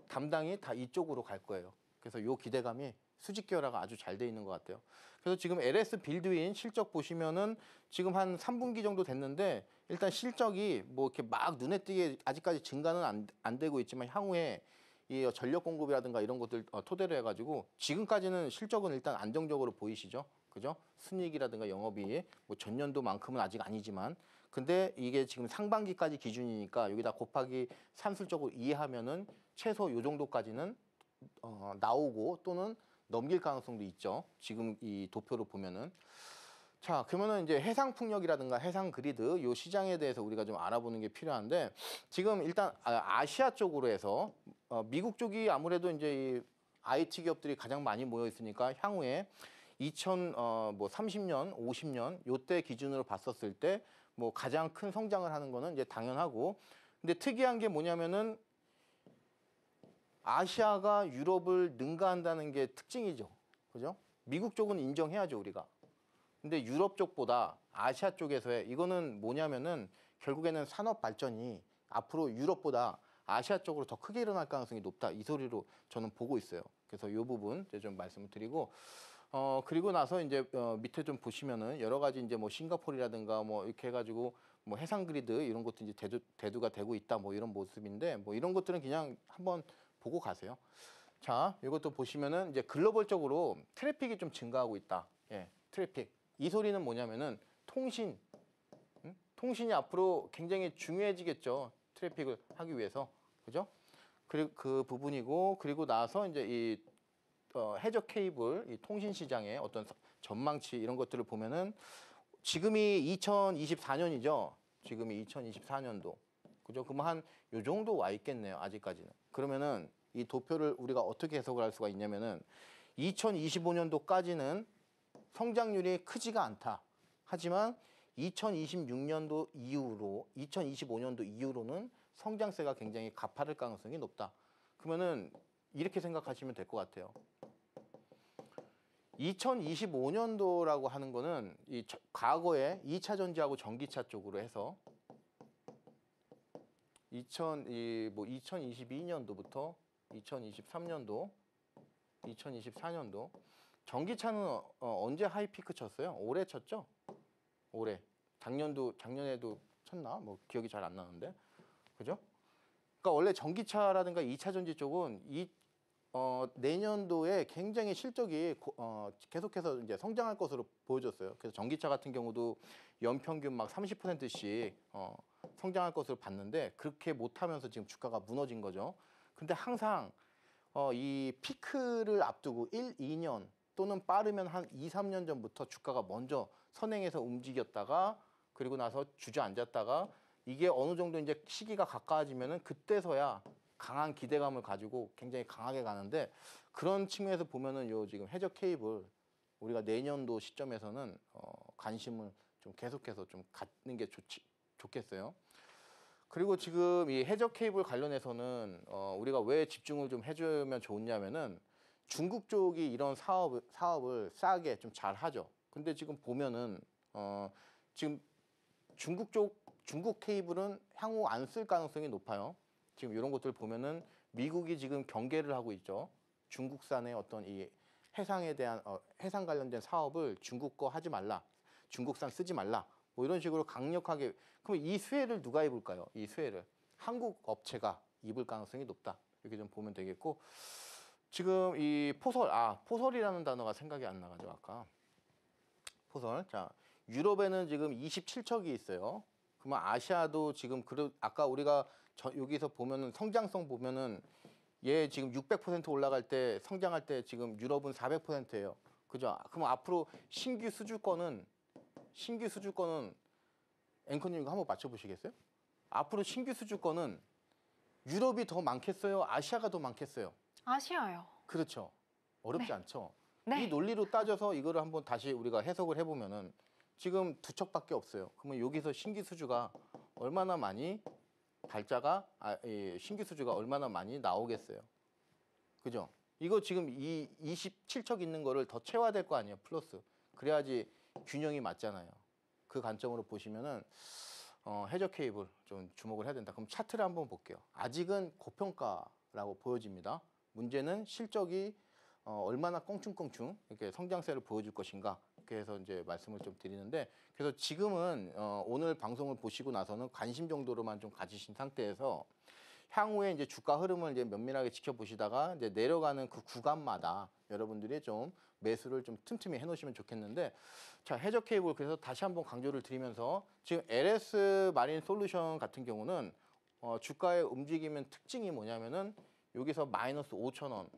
담당이 다 이쪽으로 갈 거예요. 그래서 요 기대감이 수직 계열화가 아주 잘 돼 있는 것 같아요. 그래서 지금 LS 빌드인 실적 보시면은 지금 한 3분기 정도 됐는데 일단 실적이 뭐 이렇게 막 눈에 띄게 아직까지 증가는 안 되고 있지만 향후에 이 전력 공급이라든가 이런 것들 토대로 해가지고 지금까지는 실적은 일단 안정적으로 보이시죠? 그죠? 순이익이라든가 영업이익 뭐 전년도만큼은 아직 아니지만 근데 이게 지금 상반기까지 기준이니까 여기다 곱하기 산술적으로 이해하면은 최소 요 정도까지는 나오고 또는 넘길 가능성도 있죠. 지금 이 도표로 보면은. 자, 그러면은 이제 해상 풍력이라든가 해상 그리드 요 시장에 대해서 우리가 좀 알아보는 게 필요한데 지금 일단 아시아 쪽으로 해서 미국 쪽이 아무래도 이제 이 IT 기업들이 가장 많이 모여 있으니까 향후에 30년, 50년 요때 기준으로 봤었을 때 뭐 가장 큰 성장을 하는 거는 이제 당연하고 근데 특이한 게 뭐냐면은 아시아가 유럽을 능가한다는 게 특징이죠. 그죠? 미국 쪽은 인정해야죠, 우리가. 근데 유럽 쪽보다 아시아 쪽에서의 이거는 뭐냐면은 결국에는 산업 발전이 앞으로 유럽보다 아시아 쪽으로 더 크게 일어날 가능성이 높다. 이 소리로 저는 보고 있어요. 그래서 이 부분 이제 좀 말씀을 드리고 그리고 나서 이제 밑에 좀 보시면은 여러 가지 이제 뭐 싱가포르라든가 뭐 이렇게 해가지고 뭐 해상 그리드 이런 것도 이제 대두가 되고 있다 뭐 이런 모습인데 뭐 이런 것들은 그냥 한번 보고 가세요. 자, 이것도 보시면은 이제 글로벌적으로 트래픽이 좀 증가하고 있다. 예, 트래픽. 이 소리는 뭐냐면은 통신이 앞으로 굉장히 중요해지겠죠. 트래픽을 하기 위해서. 그죠? 그리고 그 부분이고 그리고 나서 이제 이 해적 케이블, 이 통신 시장의 어떤 전망치 이런 것들을 보면은 지금이 2024년이죠. 지금이 2024년도. 그죠? 그럼 한 요 정도 와 있겠네요. 아직까지는. 그러면은 이 도표를 우리가 어떻게 해석을 할 수가 있냐면은 2025년도까지는 성장률이 크지가 않다. 하지만 2026년도 이후로 2025년도 이후로는 성장세가 굉장히 가파를 가능성이 높다. 그러면은 이렇게 생각하시면 될 것 같아요. 2025년도라고 하는 거는 이 과거에 2차 전지하고 전기차 쪽으로 해서 2022년도부터 2023년도, 2024년도 전기차는 언제 하이피크 쳤어요? 올해 쳤죠? 올해. 작년에도 쳤나? 뭐 기억이 잘 안 나는데. 그죠? 그러니까 원래 전기차라든가 2차 전지 쪽은 내년도에 굉장히 실적이 계속해서 이제 성장할 것으로 보여졌어요. 그래서 전기차 같은 경우도 연평균 막 30%씩 성장할 것으로 봤는데 그렇게 못하면서 지금 주가가 무너진 거죠. 근데 항상 이 피크를 앞두고 1, 2년 또는 빠르면 한 2, 3년 전부터 주가가 먼저 선행해서 움직였다가 그리고 나서 주저앉았다가 이게 어느 정도 이제 시기가 가까워지면은 그때서야 강한 기대감을 가지고 굉장히 강하게 가는데 그런 측면에서 보면은 요 지금 해적 케이블 우리가 내년도 시점에서는 관심을 좀 계속해서 좀 갖는 게 좋겠어요. 그리고 지금 이 해적 케이블 관련해서는 우리가 왜 집중을 좀 해주면 좋냐면은 중국 쪽이 이런 사업을 싸게 좀 잘 하죠. 근데 지금 보면은 지금 중국 케이블은 향후 안 쓸 가능성이 높아요. 지금 이런 것들 보면은 미국이 지금 경계를 하고 있죠. 중국산의 어떤 이 해상에 대한 해상 관련된 사업을 중국 거 하지 말라, 중국산 쓰지 말라, 뭐 이런 식으로 강력하게. 그럼 이 수혜를 누가 입을까요? 이 수혜를 한국 업체가 입을 가능성이 높다. 이렇게 좀 보면 되겠고 지금 이 포설이라는 단어가 생각이 안 나가죠 아까. 포설. 자, 유럽에는 지금 27척이 있어요. 그러면 아시아도 지금 아까 우리가 여기서 보면은 성장성 보면은 얘 지금 600% 올라갈 때 성장할 때 지금 유럽은 400%예요. 그죠? 그럼 앞으로 신규 수주권은 앵커님 이거 한번 맞춰보시겠어요? 앞으로 신규 수주권은 유럽이 더 많겠어요? 아시아가 더 많겠어요? 아시아요. 그렇죠. 어렵지 네. 않죠. 네. 이 논리로 따져서 이거를 한번 다시 우리가 해석을 해보면은 지금 2척밖에 없어요. 그러면 여기서 신규 수주가 얼마나 많이 신규 수주가 얼마나 많이 나오겠어요. 그죠? 이거 지금 이 27척 있는 거를 더 채워야 될 거 아니에요. 플러스. 그래야지 균형이 맞잖아요. 그 관점으로 보시면은 해저 케이블 좀 주목을 해야 된다. 그럼 차트를 한번 볼게요. 아직은 고평가라고 보여집니다. 문제는 실적이 얼마나 껑충껑충 이렇게 성장세를 보여줄 것인가. 그래서 이제 말씀을 좀 드리는데, 그래서 지금은 오늘 방송을 보시고 나서는 관심 정도로만 좀 가지신 상태에서 향후에 이제 주가 흐름을 이제 면밀하게 지켜보시다가 이제 내려가는 그 구간마다 여러분들이 좀 매수를 좀 틈틈이 해놓으시면 좋겠는데, 자, 해저 케이블 그래서 다시 한번 강조를 드리면서 지금 LS 마린 솔루션 같은 경우는 주가의 움직이면 특징이 뭐냐면은 여기서 마이너스 5,000원,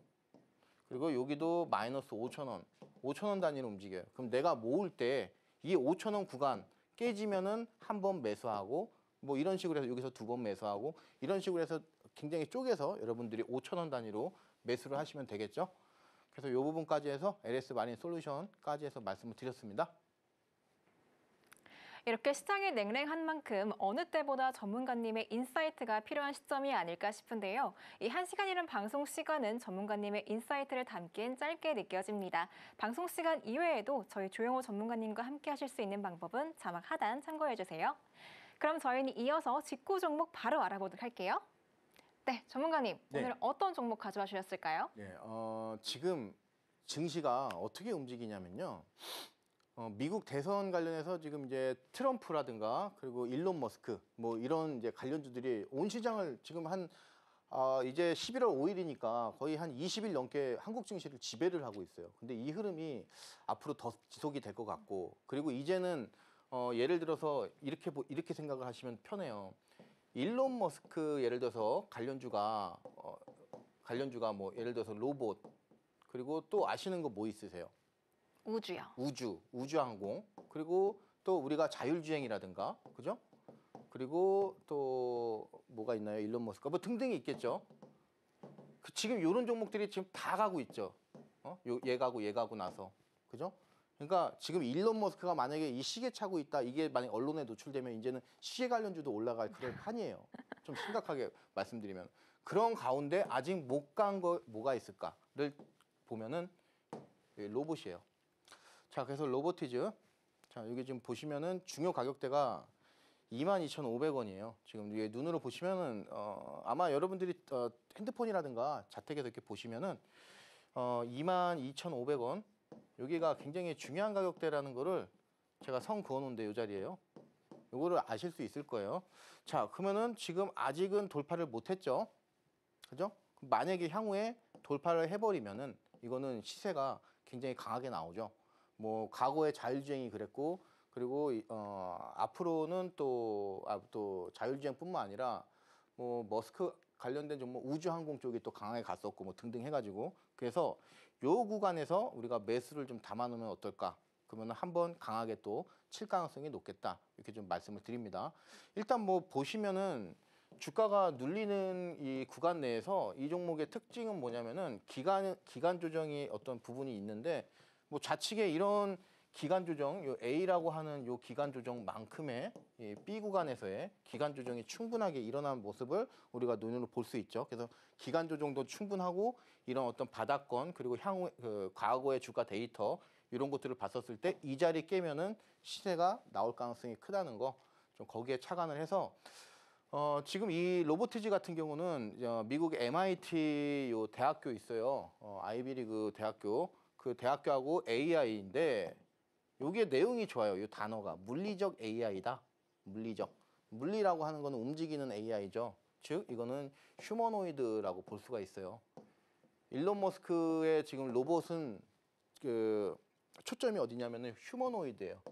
그리고 여기도 마이너스 5,000원, 5,000원 단위로 움직여요. 그럼 내가 모을 때 이 5,000원 구간 깨지면은 한 번 매수하고 뭐 이런 식으로 해서 여기서 두 번 매수하고 이런 식으로 해서 굉장히 쪼개서 여러분들이 5,000원 단위로 매수를 하시면 되겠죠. 그래서 이 부분까지 해서 LS 마린 솔루션까지 해서 말씀을 드렸습니다. 이렇게 시장이 냉랭한 만큼 어느 때보다 전문가님의 인사이트가 필요한 시점이 아닐까 싶은데요. 이 1시간이란 방송 시간은 전문가님의 인사이트를 담긴 짧게 느껴집니다. 방송 시간 이외에도 저희 조영호 전문가님과 함께 하실 수 있는 방법은 자막 하단 참고해주세요. 그럼 저희는 이어서 직구 종목 바로 알아보도록 할게요. 네, 전문가님, 네. 오늘 어떤 종목 가져와 주셨을까요? 네, 지금 증시가 어떻게 움직이냐면요. 미국 대선 관련해서 지금 이제 트럼프라든가 그리고 일론 머스크 뭐 이런 이제 관련주들이 온 시장을 지금 이제 11월 5일이니까 거의 한 20일 넘게 한국 증시를 지배를 하고 있어요. 근데 이 흐름이 앞으로 더 지속이 될 것 같고, 그리고 이제는 예를 들어서 이렇게 생각을 하시면 편해요. 일론 머스크 예를 들어서 관련주가 뭐 예를 들어서 로봇, 그리고 또 아시는 거 뭐 있으세요? 우주요. 우주항공, 그리고 또 우리가 자율주행이라든가, 그죠? 그리고 또 뭐가 있나요? 일론 머스크 뭐 등등이 있겠죠. 지금 이런 종목들이 지금 다 가고 있죠. 얘 가고 나서, 그죠? 그러니까 지금 일론 머스크가 만약에 이 시계 차고 있다, 이게 만약 언론에 노출되면 이제는 시계 관련주도 올라갈 그런 판이에요. 좀 심각하게 말씀드리면. 그런 가운데 아직 못 간 거 뭐가 있을까를 보면은 로봇이에요. 자, 그래서 로보티즈. 자, 여기 지금 보시면은 중요 가격대가 22,500원이에요. 지금 이게 눈으로 보시면은 아마 여러분들이 핸드폰이라든가 자택에서 이렇게 보시면은 22,500원. 여기가 굉장히 중요한 가격대라는 거를 제가 선 그어 놓은데 이 자리에요. 요거를 아실 수 있을 거예요. 자, 그러면은 지금 아직은 돌파를 못 했죠. 그죠? 만약에 향후에 돌파를 해버리면은 이거는 시세가 굉장히 강하게 나오죠. 뭐 과거에 자율주행이 그랬고, 그리고 앞으로는 또 자율주행뿐만 아니라 뭐 머스크 관련된 종목 우주항공 쪽이 또 강하게 갔었고 뭐 등등 해가지고, 그래서 요 구간에서 우리가 매수를 좀 담아놓으면 어떨까? 그러면 한번 강하게 또 칠 가능성이 높겠다, 이렇게 좀 말씀을 드립니다. 일단 뭐 보시면은 주가가 눌리는 이 구간 내에서 이 종목의 특징은 뭐냐면은 기간 조정이 어떤 부분이 있는데, 뭐 좌측에 이런 기간 조정, 요 A라고 하는 요 기간 조정만큼의 이 B 구간에서의 기간 조정이 충분하게 일어난 모습을 우리가 눈으로 볼 수 있죠. 그래서 기간 조정도 충분하고 이런 어떤 바닥권, 그리고 향후 과거의 주가 데이터 이런 것들을 봤었을 때 이 자리 깨면은 시세가 나올 가능성이 크다는 거, 좀 거기에 착안을 해서 지금 이 로보티즈 같은 경우는 미국 MIT 요 대학교 있어요. 아이비리그 대학교. 그 대학교하고 AI인데 요게 내용이 좋아요. 이 단어가 물리적 AI다. 물리라고 하는 거는 움직이는 AI죠. 즉 이거는 휴머노이드라고 볼 수가 있어요. 일론 머스크의 지금 로봇은 그 초점이 어디냐면은 휴머노이드예요.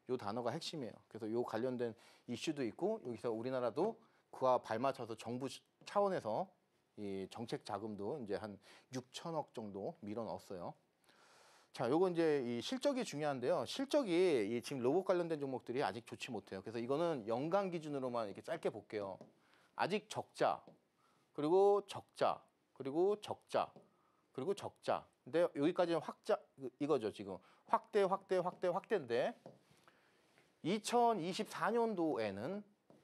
요 단어가 핵심이에요. 그래서 요 관련된 이슈도 있고, 여기서 우리나라도 그와 발맞춰서 정부 차원에서 이 정책 자금도 이제 한 6천억 정도 밀어 넣었어요. 자, 요거 이제 이 실적이 중요한데요. 실적이 이 지금 로봇 관련된 종목들이 아직 좋지 못해요. 그래서 이거는 연간 기준으로만 이렇게 짧게 볼게요. 아직 적자, 그리고 적자, 그리고 적자, 그리고 적자. 근데 여기까지는 확자 이거죠. 지금 확대인데 2024년도에는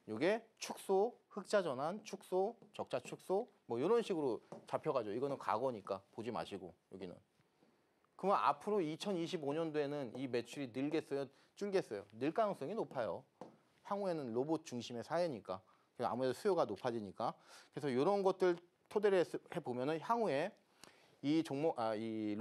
이게 축소, 흑자 전환, 축소, 적자 축소 뭐 이런 식으로 잡혀가죠. 이거는 과거니까 보지 마시고 여기는. 그러면 앞으로 2025년도에는 이 매출이 늘겠어요? 줄겠어요? 늘 가능성이 높아요. 향후에는 로봇 중심의 사회니까. 아무래도 수요가 높아지니까. 그래서 이런 것들 토대로 해보면은 향후에 이 이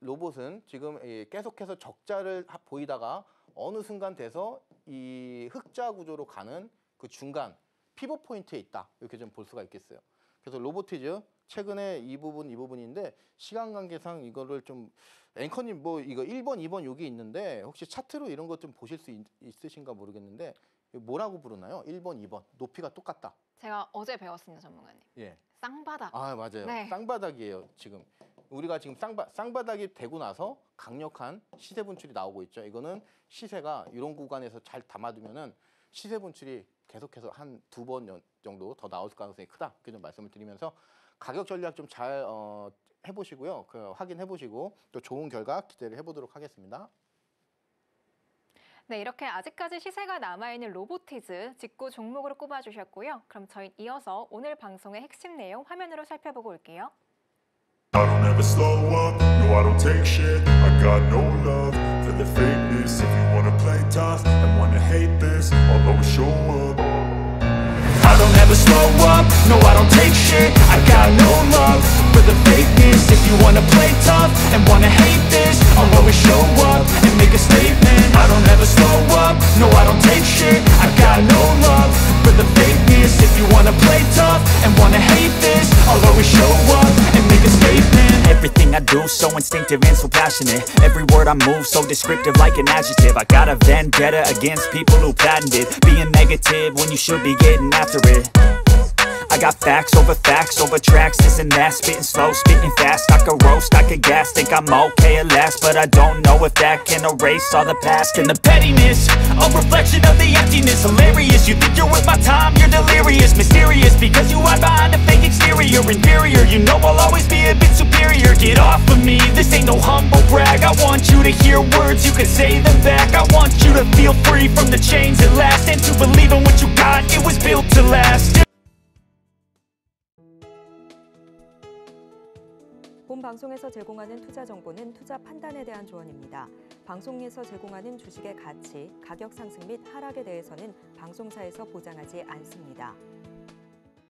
로봇은 지금 계속해서 적자를 보이다가 어느 순간 돼서 이 흑자 구조로 가는 그 중간 피벗 포인트에 있다. 이렇게 좀 볼 수가 있겠어요. 그래서 로보티즈 최근에 이 부분인데 시간 관계상 이거를 좀 앵커님 뭐 이거 1번, 2번 여기 있는데 혹시 차트로 이런 것 좀 보실 수 있으신가 모르겠는데 뭐라고 부르나요? 1번, 2번 높이가 똑같다. 제가 어제 배웠습니다, 전문가님. 예. 쌍바닥. 아 맞아요. 네. 쌍바닥이에요. 지금 우리가 지금 쌍바닥이 되고 나서 강력한 시세 분출이 나오고 있죠. 이거는 시세가 이런 구간에서 잘 담아두면은 시세 분출이 계속해서 한 2번 정도 더 나올 가능성이 크다. 이렇게 좀 말씀을 드리면서 가격 전략 좀 잘 해보시고요. 확인해보시고 또 좋은 결과 기대를 해보도록 하겠습니다. 네, 이렇게 아직까지 시세가 남아있는 로보티즈 직구 종목으로 꼽아주셨고요. 그럼 저희 이어서 오늘 방송의 핵심 내용 화면으로 살펴보고 올게요. I don't ever slow up, no I don't take shit. I got no love for the fakeness. If you wanna play tough and wanna hate this, I'll always show up. I don't ever slow up, no I don't take shit. I got no love for the fakeness. If you wanna play tough and wanna hate this, I'll always show up and make a statement. I don't ever slow up, no I don't take shit. I got no love for the fakeness. If you wanna play tough and wanna hate this, I'll always show up and make a statement. Everything I do so instinctive and so passionate. Every word I move so descriptive like an adjective. I got a vendetta against people who patented being negative when you should be getting after it. I got facts over tracks, this and that. Spitting slow, spitting fast. I could roast, I could gas. Think I'm okay at last, but I don't know if that can erase all the past. And the pettiness, a reflection of the emptiness. Hilarious, you think you're worth my time, you're delirious. Mysterious, because you hide behind a fake exterior. Inferior, you know I'll always be a bit superior. Get off of me, this ain't no humble brag. I want you to hear words, you can say them back. I want you to feel free from the chains at last, and to believe in what you got, it was built to last. 본 방송에서 제공하는 투자 정보는 투자 판단에 대한 조언입니다. 방송에서 제공하는 주식의 가치, 가격 상승 및 하락에 대해서는 방송사에서 보장하지 않습니다.